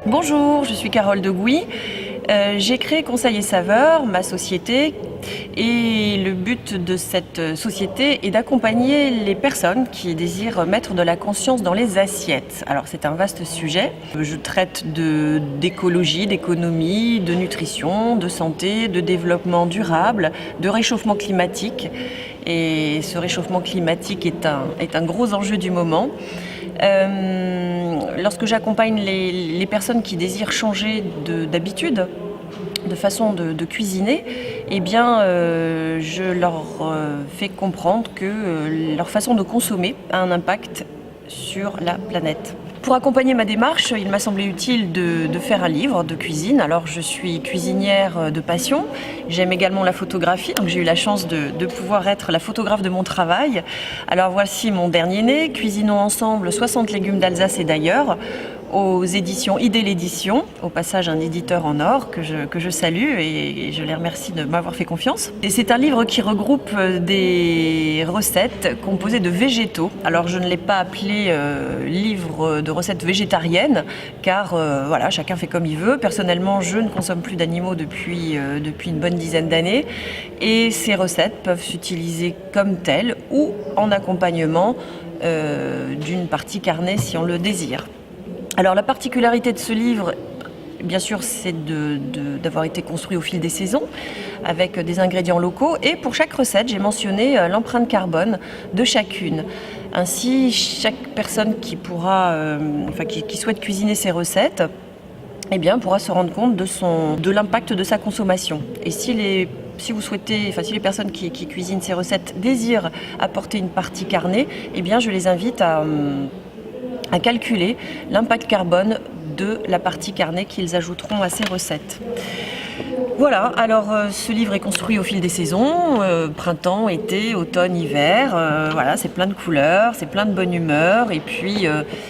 Bonjour, je suis Carole de Gouy. J'ai créé Conseil et Saveurs, ma société, et le but de cette société est d'accompagner les personnes qui désirent mettre de la conscience dans les assiettes. Alors c'est un vaste sujet. Je traite d'écologie, d'économie, de nutrition, de santé, de développement durable, de réchauffement climatique. Et ce réchauffement climatique est un gros enjeu du moment. Lorsque j'accompagne les personnes qui désirent changer d'habitude, de façon de cuisiner, eh bien, je leur fais comprendre que leur façon de consommer a un impact sur la planète. Pour accompagner ma démarche, il m'a semblé utile de faire un livre de cuisine. Alors je suis cuisinière de passion, j'aime également la photographie, donc j'ai eu la chance de pouvoir être la photographe de mon travail. Alors voici mon dernier né, Cuisinons ensemble 60 légumes d'Alsace et d'ailleurs, aux éditions Idée l'édition, au passage un éditeur en or que je salue et je les remercie de m'avoir fait confiance. Et c'est un livre qui regroupe des recettes composées de végétaux. Alors je ne l'ai pas appelé livre de recettes végétariennes car voilà, chacun fait comme il veut. Personnellement, je ne consomme plus d'animaux depuis une bonne dizaine d'années et ces recettes peuvent s'utiliser comme telles ou en accompagnement d'une partie carnée si on le désire. Alors la particularité de ce livre, bien sûr, c'est d'avoir été construit au fil des saisons avec des ingrédients locaux et pour chaque recette, j'ai mentionné l'empreinte carbone de chacune. Ainsi, chaque personne qui souhaite cuisiner ces recettes, eh bien, pourra se rendre compte de l'impact de sa consommation. Et si les personnes qui cuisinent ces recettes désirent apporter une partie carnée, eh bien, je les invite à calculer l'impact carbone de la partie carnée qu'ils ajouteront à ces recettes. Voilà, alors ce livre est construit au fil des saisons, printemps, été, automne, hiver, voilà, c'est plein de couleurs, c'est plein de bonne humeur, et puis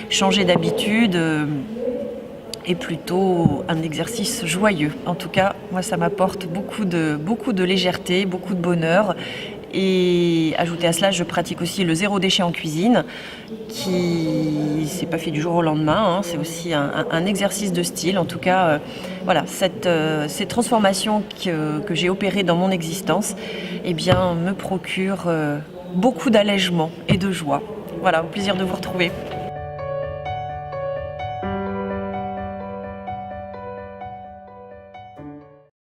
changer d'habitude est plutôt un exercice joyeux. En tout cas, moi ça m'apporte beaucoup de légèreté, beaucoup de bonheur. Et ajouté à cela, je pratique aussi le zéro déchet en cuisine, qui s'est pas fait du jour au lendemain, hein. C'est aussi un exercice de style. En tout cas, voilà, ces transformations que j'ai opérées dans mon existence, eh bien, me procurent beaucoup d'allègement et de joie. Voilà, au plaisir de vous retrouver.